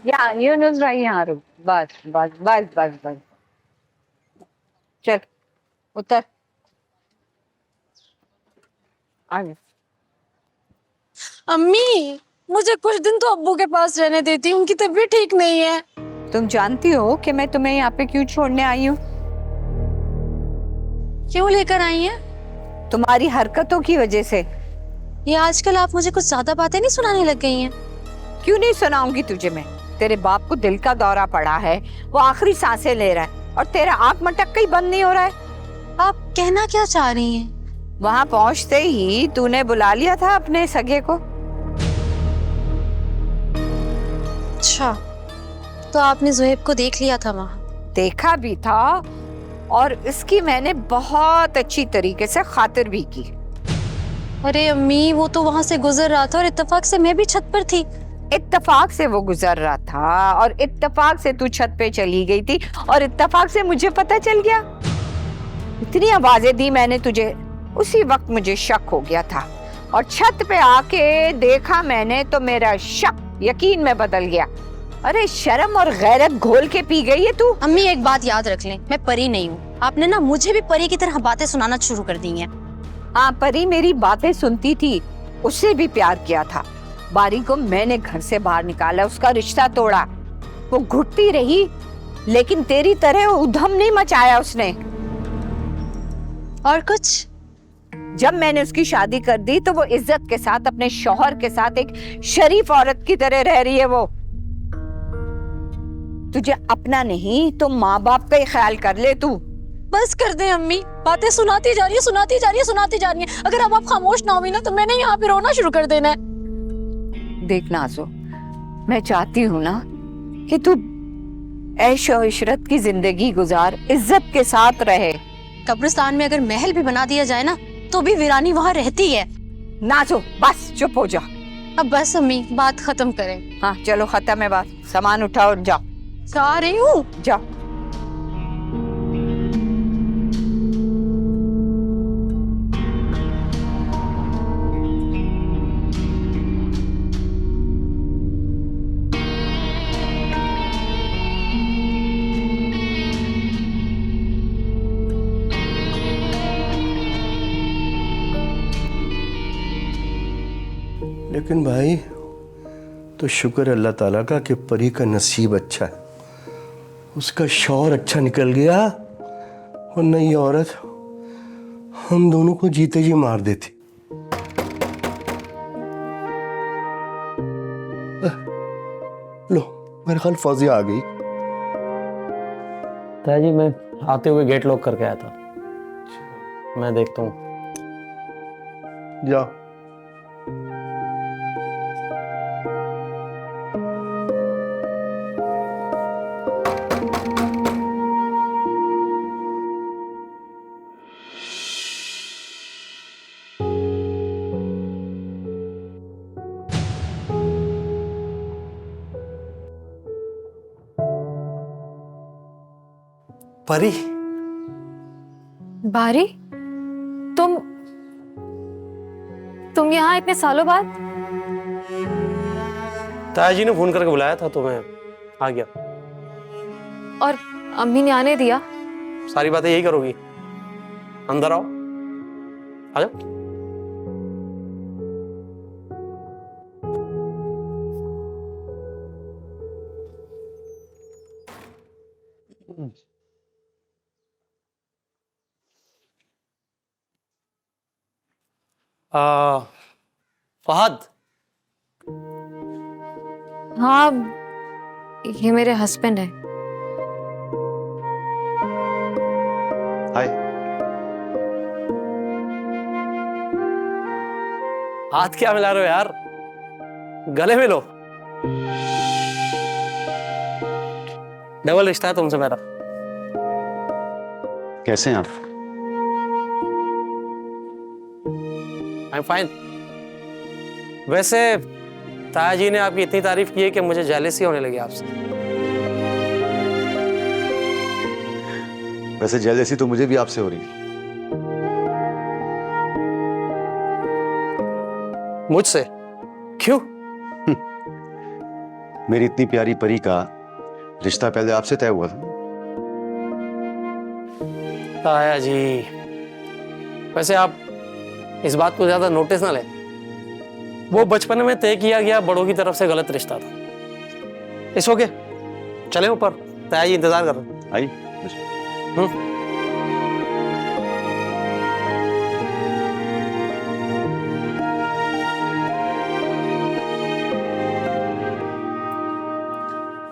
या यू नुसरात यहाँ रुक, बस बस बस बस बस, चल उतर आगे। अम्मी, मुझे कुछ दिन तो अब्बू के पास रहने देती, उनकी तबीयत ठीक नहीं है। तुम जानती हो कि मैं तुम्हें यहाँ पे क्यों छोड़ने आई हूँ? क्यों लेकर आई हैं? तुम्हारी हरकतों की वजह से। ये आजकल आप मुझे कुछ ज्यादा बातें नहीं सुनाने लग गई हैं? क्यों नहीं सुनाऊंगी तुझे मैं? तेरे बाप को दिल का दौरा पड़ा है, वो आखिरी सांसें ले रहा है और तेरा आंख मटक कहीं बंद नहीं हो रहा है। आप कहना क्या चाह रही हैं? वहां पहुंचते ही तूने बुला लिया था अपने सगे को। अच्छा, तो आपने जुहेब को देख लिया था वहां? देखा भी था और इसकी मैंने बहुत अच्छी तरीके से खातिर भी की। अरे अम्मी, वो तो वहां से गुजर रहा था और इत्तेफाक से मैं भी छत पर थी। इत्तेफाक से वो गुजर रहा था और इत्तेफाक से तू छत पे चली गई थी और इत्तेफाक से मुझे पता चल गया। इतनी आवाजें दी मैंने तुझे, उसी वक्त मुझे शक हो गया था और छत पे आके देखा मैंने तो मेरा शक यकीन में बदल गया। अरे शर्म और गैरत घोल के पी गई है तू। अम्मी, एक बात याद रख लें, मैं परी नहीं हूँ। आपने ना मुझे भी परी की तरह बातें सुनाना शुरू कर दी हैं। हाँ, परी मेरी बातें सुनती थी, उससे भी प्यार किया था। बारी को मैंने घर से बाहर निकाला, उसका रिश्ता तोड़ा। वो घुटती रही लेकिन तेरी तरह उधम नहीं मचाया उसने। और कुछ? जब मैंने उसकी शादी कर दी तो वो इज्जत के साथ अपने शौहर के साथ एक शरीफ औरत की तरह रह रही है। वो तुझे अपना नहीं तो माँ बाप का ही ख्याल कर ले तू। बस कर दे अम्मी, बातें सुनाती जा रही है, सुनाती जा रही है, सुनाती जा रही है। अगर अब आप खामोश ना हुई ना तो मैंने यहाँ पे रोना शुरू कर देना है। देख नाज़ो, मैं चाहती हूँ ना कि तू ऐशो इशरत की जिंदगी गुजार, इज्जत के साथ रहे। कब्रिस्तान में अगर महल भी बना दिया जाए ना तो भी वीरानी वहाँ रहती है। नाज़ो बस चुप हो जा। अब बस अम्मी, बात खत्म करें। हाँ चलो खत्म है बात, सामान उठाओ और जाओ। जा रही हूँ। जाओ। लेकिन भाई तो शुक्र अल्लाह ताला का कि परी का नसीब अच्छा है, उसका शौहर अच्छा निकल गया, और नई औरत हम दोनों को जीते जी मार देती। लो मेरे ख्याल फौजिया आ गई। ताया जी, मैं आते हुए गेट लॉक करके आया था, मैं देखता हूँ। जाओ। परी, बारी, तुम यहाँ इतने सालों बाद? ताया जी ने फोन करके बुलाया था तो मैं आ गया। और अम्मी ने आने दिया? सारी बातें यही करोगी? अंदर आओ, आ जाओ। फहद। हाँ, ये मेरे हस्बैंड है। हाय। हाथ क्या मिला रहे हो यार, गले मिलो। डबल रिश्ता है तुमसे मेरा। कैसे हैं आप? I am fine. वैसे ताया जी ने आपकी इतनी तारीफ की है कि मुझे जेलसी होने लगी आपसे। वैसे जेलसी तो मुझे भी आपसे हो रही है। मुझसे? क्यों? मेरी इतनी प्यारी परी का रिश्ता पहले आपसे तय हुआ था। ताया जी, वैसे आप इस बात को ज्यादा नोटिस ना लें। वो बचपन में तय किया गया बड़ों की तरफ से गलत रिश्ता था। इट्स ओके, चले ऊपर, ताया जी इंतजार कर रहे हैं। आई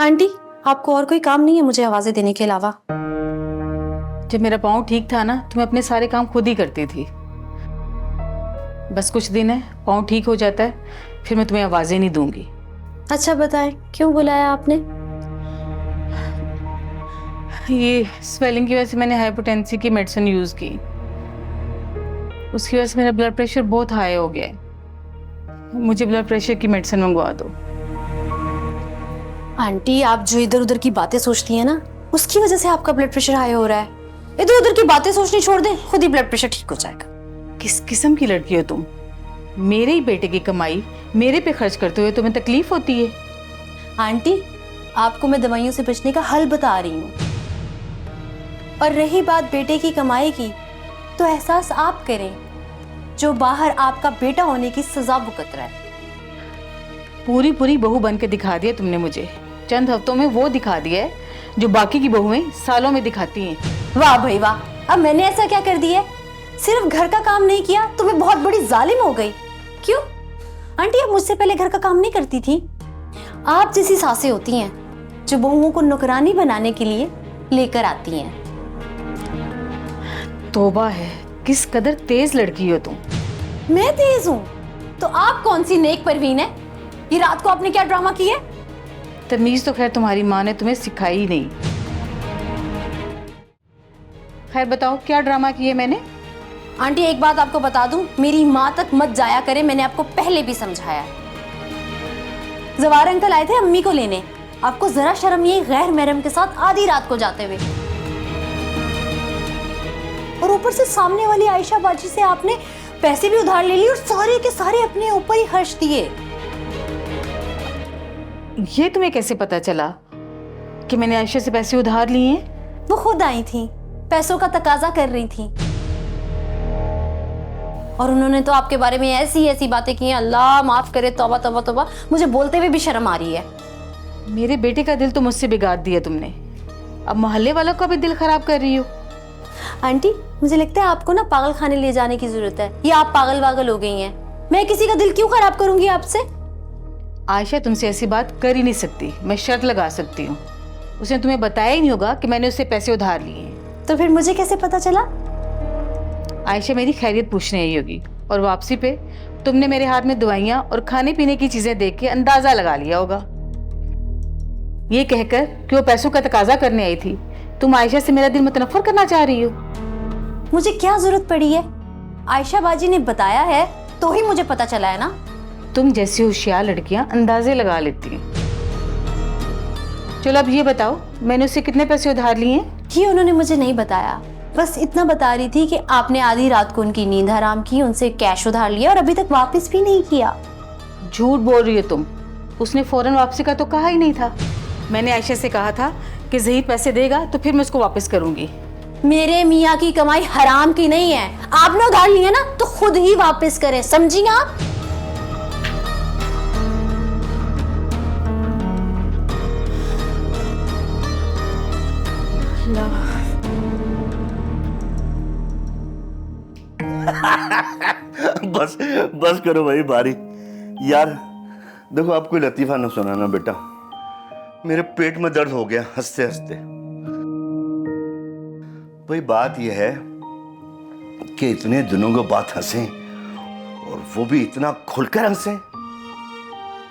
आंटी, आपको और कोई काम नहीं है मुझे आवाजें देने के अलावा? जब मेरा पाँव ठीक था ना तो मैं अपने सारे काम खुद ही करती थी। बस कुछ दिन है, पाँव ठीक हो जाता है, फिर मैं तुम्हें आवाजें नहीं दूंगी। अच्छा बताएं, क्यों बुलाया आपने? ये स्वेलिंग की वजह से मैंने हाइपोटेंसी की मेडिसिन यूज की। उसकी वजह से मेरा ब्लड प्रेशर बहुत हाई हो गया है। मुझे ब्लड प्रेशर की मेडिसिन मंगवा दो। आंटी, आप जो इधर उधर की बातें सोचती हैं ना, उसकी वजह से आपका ब्लड प्रेशर हाई हो रहा है। इधर उधर की बातें सोचनी छोड़ दें, खुद ही ब्लड प्रेशर ठीक हो जाएगा। किस किस्म की लड़की हो तुम? मेरे ही बेटे की कमाई मेरे पे खर्च करते हुए तुम्हें तकलीफ होती है? आंटी, आपको मैं दवाइयों से बचने का हल बता रही हूँ। और रही बात बेटे की कमाई की, तो एहसास आप करें जो बाहर आपका बेटा होने की सजा भुगत रहा है। पूरी पूरी बहू बन के दिखा दिया तुमने मुझे। चंद हफ्तों में वो दिखा दिया है जो बाकी की बहुएं सालों में दिखाती हैं। वाह भाई वाह, अब मैंने ऐसा क्या कर दिया? सिर्फ घर का काम नहीं किया तो मैं बहुत बड़ी जालिम हो गई। क्यों आंटी, आप मुझसे पहले घर का काम नहीं करती थी? आप जैसी सासें होती हैं जो बहुओं को नौकरानी बनाने के लिए लेकर आती हैं। तौबा है, किस कदर तेज लड़की हो तुम। मैं तेज हूँ तो आप कौन सी नेक परवीन है? ये रात को आपने क्या ड्रामा किया? तमीज तो खैर तुम्हारी माँ ने तुम्हें सिखाई ही नहीं। खैर बताओ, क्या ड्रामा किए मैंने? आंटी, एक बात आपको बता दूं, मेरी माँ तक मत जाया करे, मैंने आपको पहले भी समझाया है। जवार अंकल आए थे अम्मी को लेने, आपको जरा शर्म नहीं, गैर महरम के साथ आधी रात को जाते हुए। और ऊपर से सामने वाली आयशा बाजी से आपने पैसे भी उधार ले लिए और सारे के सारे अपने ऊपर ही खर्च दिए। ये तुम्हें कैसे पता चला कि मैंने आयशा से पैसे उधार लिए हैं? वो खुद आई थी, पैसों का तकाजा कर रही थी, और उन्होंने तो आपके बारे में ऐसी ऐसी बातें की हैं, अल्लाह माफ करे, तौबा तौबा तौबा, मुझे बोलते हुए भी शर्म आ रही है। मेरे बेटे का दिल तो मुझसे बिगाड़ दिया तुमने, अब मोहल्ले वालों का भी दिल खराब कर रही हो। आंटी, मुझे लगता है आपको ना पागल खाने ले जाने की जरूरत है, या आप पागल वागल हो गई हैं। मैं किसी का दिल क्यों खराब करूंगी आपसे? आयशा तुमसे ऐसी बात कर ही नहीं सकती, मैं शर्त लगा सकती हूँ। उसने तुम्हें बताया ही नहीं होगा कि मैंने उससे पैसे उधार लिए हैं। तो फिर मुझे कैसे पता चला? आयशा मेरी खैरियत पूछने आई होगी, और वापसी पे तुमने मेरे हाथ में दवाइयाँ और खाने पीने की चीजें देख के अंदाजा लगा लिया होगा। ये कहकर कि वो पैसों का तकाजा करने आई थी, तुम आयशा से मेरा दिल मुतनफर करना चाह रही हो। मुझे क्या जरूरत पड़ी है? आयशा बाजी ने बताया है तो ही मुझे पता चला है ना। तुम जैसी होशियार लड़कियां अंदाजे लगा लेती हैं। चलो अब ये बताओ, मैंने उससे कितने पैसे उधार लिए हैं? ये उन्होंने मुझे नहीं बताया, बस इतना बता रही थी कि आपने आधी रात को उनकी नींद हराम की, उनसे कैश उधार लिया और अभी तक वापस भी नहीं किया। झूठ बोल रही हो तुम, उसने फौरन वापसी का तो कहा ही नहीं था। मैंने आयशा से कहा था कि ज़हीर पैसे देगा तो फिर मैं उसको वापस करूंगी। मेरे मियाँ की कमाई हराम की नहीं है, आपने उधार लिया ना तो खुद ही वापस करें, समझी ना आप? बस बस करो भाई बारी। यार देखो, आप कोई लतीफा न सुनाना बेटा, मेरे पेट में दर्द हो गया हंसते हंसते। भाई बात यह है कि इतने दिनों के बाद हंसे, और वो भी इतना खुलकर हंसे।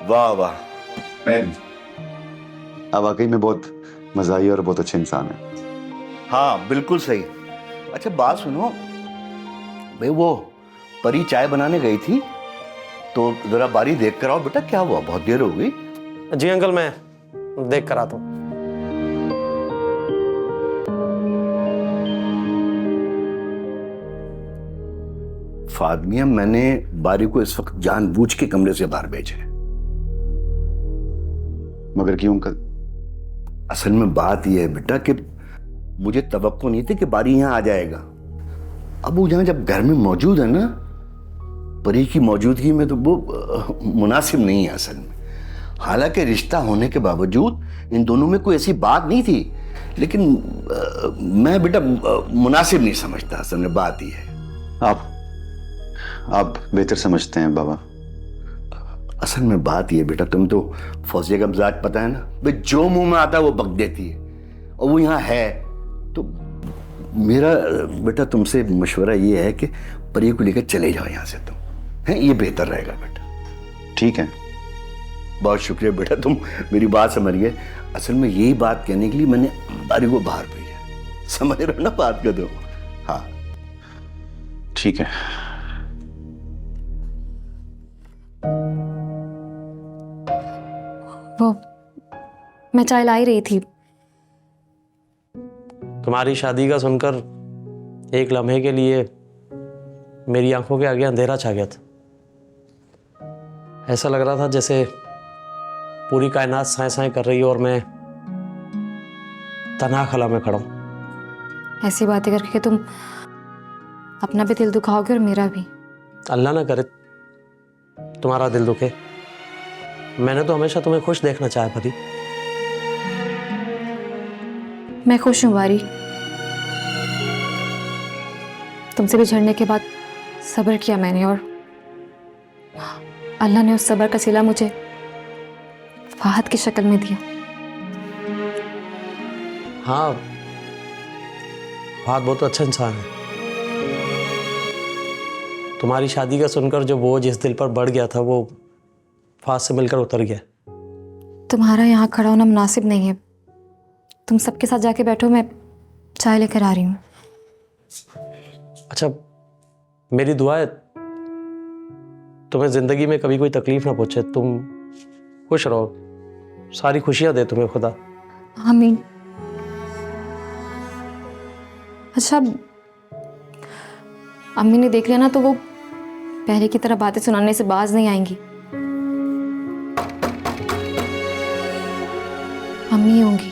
वाह वाह। आप वाकई में बहुत मज़ाही और बहुत अच्छे इंसान हैं। हाँ बिल्कुल सही। अच्छा बात सुनो भाई, वो परी चाय बनाने गई थी तो जरा बारी देख कर आओ बेटा, क्या हुआ, बहुत देर हो गई। जी अंकल, मैं देख कर आता हूँ। फादमिया, मैंने बारी को इस वक्त जानबूझ के कमरे से बाहर भेजा है। मगर क्यों अंकल? असल में बात यह है बेटा कि मुझे तवक्को नहीं थी कि बारी यहाँ आ जाएगा। अब वो यहाँ जब घर में मौजूद है ना, परी की मौजूदगी में, तो वो मुनासिब नहीं है असल में। हालांकि रिश्ता होने के बावजूद इन दोनों में कोई ऐसी बात नहीं थी, लेकिन मैं बेटा मुनासिब नहीं समझता। असल में बात यह है। आप बेहतर समझते हैं बाबा। असल में बात ये बेटा, तुम तो फौजिया का मिजाज पता है ना, भाई जो मुंह में आता है वो बक देती है, और वो यहाँ है। तो मेरा बेटा तुमसे मशवरा ये है कि परी को लेकर चले जाओ यहाँ से तुम, है ये बेहतर रहेगा बेटा। ठीक है। बहुत शुक्रिया बेटा, तुम मेरी बात समझ गए। असल में यही बात कहने के लिए मैंने परी को बाहर भेजा, समझ रहे हो ना बात का? तो हाँ ठीक है। वो मैं चाय ला ही रही थी। तुम्हारी शादी का सुनकर एक लम्हे के लिए मेरी आंखों के आगे अंधेरा छा गया था। ऐसा लग रहा था जैसे पूरी कायनात साए साए कर रही है और मैं तन्हा खला में खड़ा हूं। ऐसी बातें करके तुम अपना भी दिल दुखाओगे और मेरा भी। अल्लाह ना करे तुम्हारा दिल दुखे। मैंने तो हमेशा तुम्हें खुश देखना चाहा परी। मैं खुश हूं बारी। तुमसे बिछड़ने के बाद सब्र किया मैंने, और अल्लाह ने उस सब्र का सिला मुझे फाहद की शक्ल में दिया। हाँ, फाहद बहुत अच्छा इंसान है। तुम्हारी शादी का सुनकर जो बोझ इस दिल पर बढ़ गया था वो फाहद से मिलकर उतर गया। तुम्हारा यहाँ खड़ा होना मुनासिब नहीं है। तुम सबके साथ जाके बैठो, मैं चाय लेकर आ रही हूँ। अच्छा, मेरी दुआ है तुम्हें जिंदगी में कभी कोई तकलीफ ना पहुंचे, तुम खुश रहो, सारी खुशियां दे तुम्हें खुदा। आमीन। अच्छा, अम्मी ने देख लिया ना तो वो पहले की तरह बातें सुनाने से बाज नहीं आएंगी। अम्मी होंगी,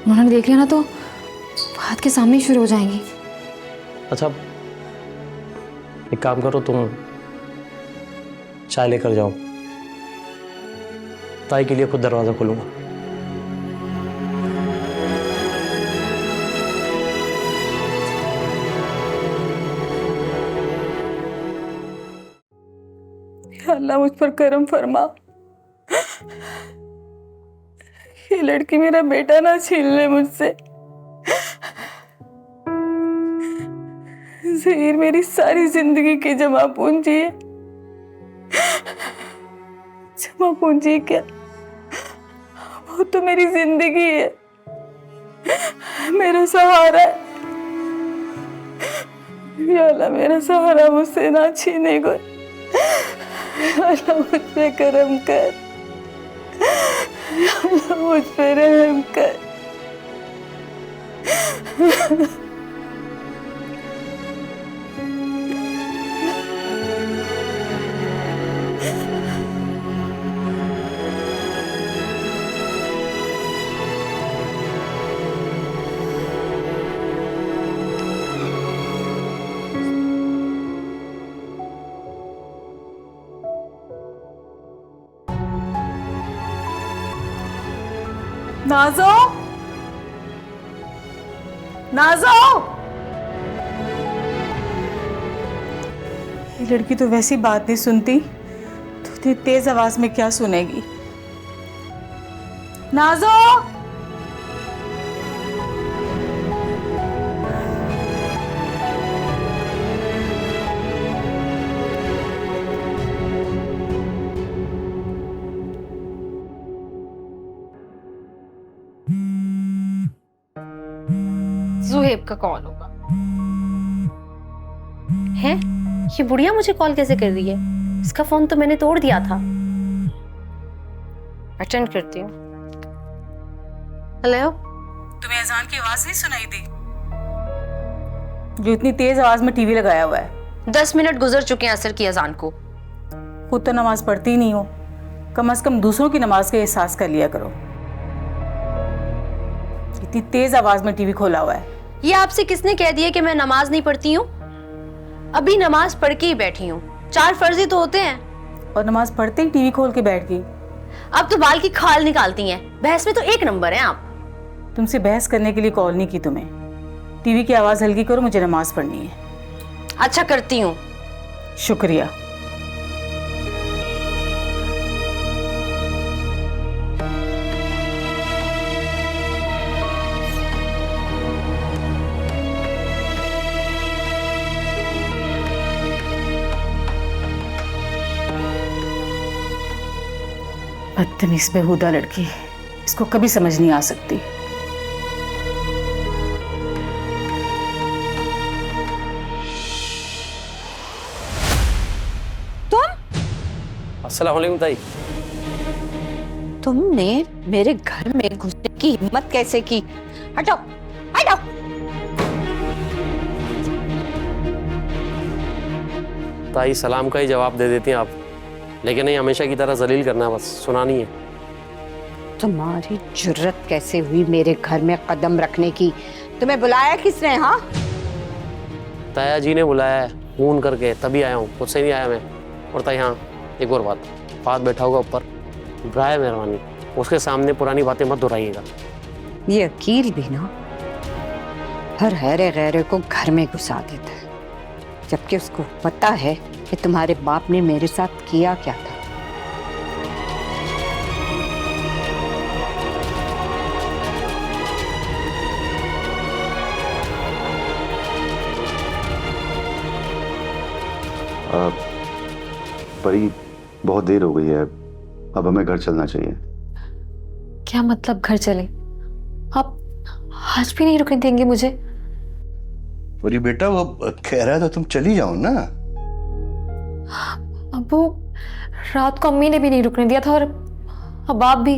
उन्होंने देख लिया ना तो बात के सामने ही शुरू हो जाएंगी। अच्छा, एक काम करो, तुम चाय लेकर जाओ, ताई के लिए खुद दरवाजा खोलूंगा। अल्लाह मुझ पर करम फरमा, ये लड़की मेरा बेटा ना छीन ले मुझसे। ज़हीर मेरी सारी जिंदगी की जमा पूंजी है। जमा पूंजी क्या, वो तो मेरी जिंदगी है, मेरा सहारा है। या अल्लाह मेरा सहारा मुझसे ना छीने को। अल्लाह मुझ पे करम कर, अल्लाह मुझ पे रहम कर। नाज़ो, नाज़ो, ये लड़की तो वैसी बात नहीं सुनती तो इतनी तेज आवाज में क्या सुनेगी। नाज़ो, जुहेब का कॉल होगा। है ये बुढ़िया मुझे कॉल कैसे कर रही है? इसका फोन तो मैंने तोड़ दिया था। अटेंड करती हूँ। हेलो, तुम्हें अजान की आवाज नहीं सुनाई दी? जो इतनी तेज आवाज में टीवी लगाया हुआ है। 10 मिनट गुजर चुके हैं असर की अजान को। खुद तो नमाज पढ़ती ही नहीं हो, कम से कम दूसरों की नमाज का एहसास कर लिया करो। इतनी तेज आवाज में टीवी खोला हुआ है। ये आपसे किसने कह दिया कि मैं नमाज नहीं पढ़ती हूँ? अभी नमाज पढ़ के ही बैठी हूँ। 4 फर्जी तो होते हैं। और नमाज पढ़ते ही टीवी खोल के बैठ गई। अब तो बाल की खाल निकालती हैं। बहस में तो 1 नंबर हैं आप। तुमसे बहस करने के लिए कॉल नहीं की तुम्हें। टीवी की आवाज हल्की करो, मुझे नमाज पढ़नी है। अच्छा करती हूँ। शुक्रिया। बदतमीज बेहुदा लड़की, इसको कभी समझ नहीं आ सकती। अस्सलाम वालेकुम ताई। तुमने मेरे घर में घुसने की हिम्मत कैसे की? हटो हटो। ताई सलाम का ही जवाब दे देती हैं आप, लेकिन नहीं हमेशा की तरह जलील करना, बस सुना नहीं है। तुम्हारी जुर्रत कैसे हुई मेरे घर में कदम रखने की? तुम्हें बुलाया किसने? हाँ, ताया जी ने बुलाया है फोन करके, तभी आया हूँ, खुद से नहीं आया मैं। और ताई हाँ, एक और बात, फात बैठा होगा ऊपर, ब्राय मेहरबानी उसके सामने पुरानी बातें मत दोहराइएगा। ये अकील भी ना हर हैरे गैरे को घर में घुसा देता है, जबकि उसको पता है कि तुम्हारे बाप ने मेरे साथ किया क्या था। परी, बहुत देर हो गई है, अब हमें घर चलना चाहिए। क्या मतलब घर चले? आप आज भी नहीं रुकने देंगे मुझे? परी बेटा, वो कह रहा है तो तुम चली जाओ ना। अबू, रात को अम्मी ने भी नहीं रुकने दिया था, और अब आप भी।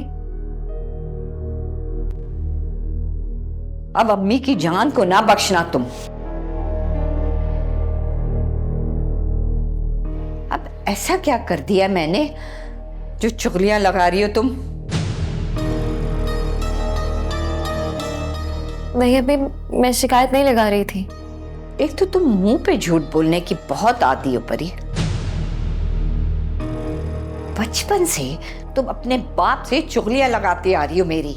अब अम्मी की जान को ना बख्शना तुम। अब ऐसा क्या कर दिया मैंने जो चुगलियां लगा रही हो तुम? नहीं अभी मैं शिकायत नहीं लगा रही थी। एक तो तुम मुंह पे झूठ बोलने की बहुत आदी हो परी। बचपन से तुम अपने बाप से चुगलियां लगाती आ रही हो मेरी,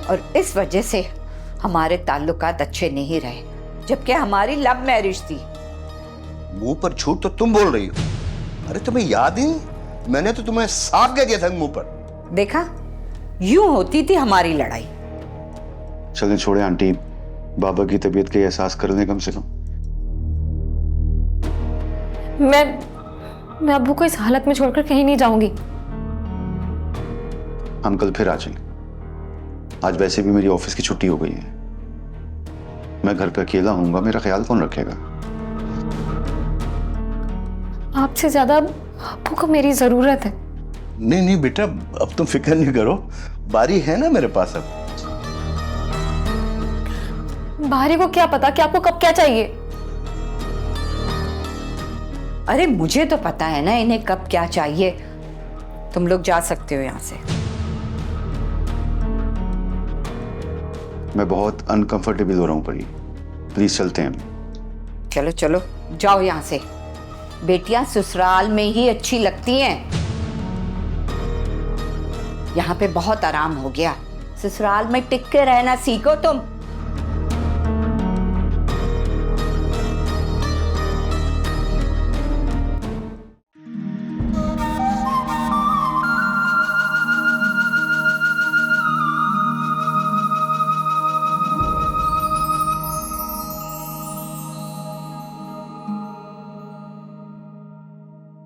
और इस वजह से हमारे ताल्लुकात अच्छे नहीं रहे, जबकि हमारी लव मैरिज थी। मुंह पर झूठ तो तुम बोल रही हो। अरे तुम्हें याद ही नहीं, मैंने तो तुम्हें साफ कह दिया था मुंह पर। देखा, यूं होती थी हमारी लड़ाई। चलें छोड़े आंटी, बाबा की तबीयत का एहसास कर लें कम से कम। मैं अब्बू को इस हालत में छोड़कर कहीं नहीं जाऊंगी। हम कल फिर आ जाएंगे। आज वैसे भी मेरी ऑफिस की छुट्टी हो गई है। मैं घर पे अकेला हूँगा, मेरा ख्याल कौन रखेगा? आपसे ज्यादा अब्बू को मेरी जरूरत है। नहीं नहीं बेटा, अब तुम फिक्र नहीं करो, बारी है ना मेरे पास। अब बाहरी को क्या पता कि आपको कब क्या चाहिए? अरे मुझे तो पता है ना इन्हें कब क्या चाहिए। तुम लोग जा सकते हो यहाँ से। मैं बहुत अनकंफर्टेबल हो रहा हूँ परी, प्लीज चलते हैं। चलो चलो जाओ यहाँ से। बेटियां ससुराल में ही अच्छी लगती हैं। यहाँ पे बहुत आराम हो गया, ससुराल में टिक के रहना सीखो तुम।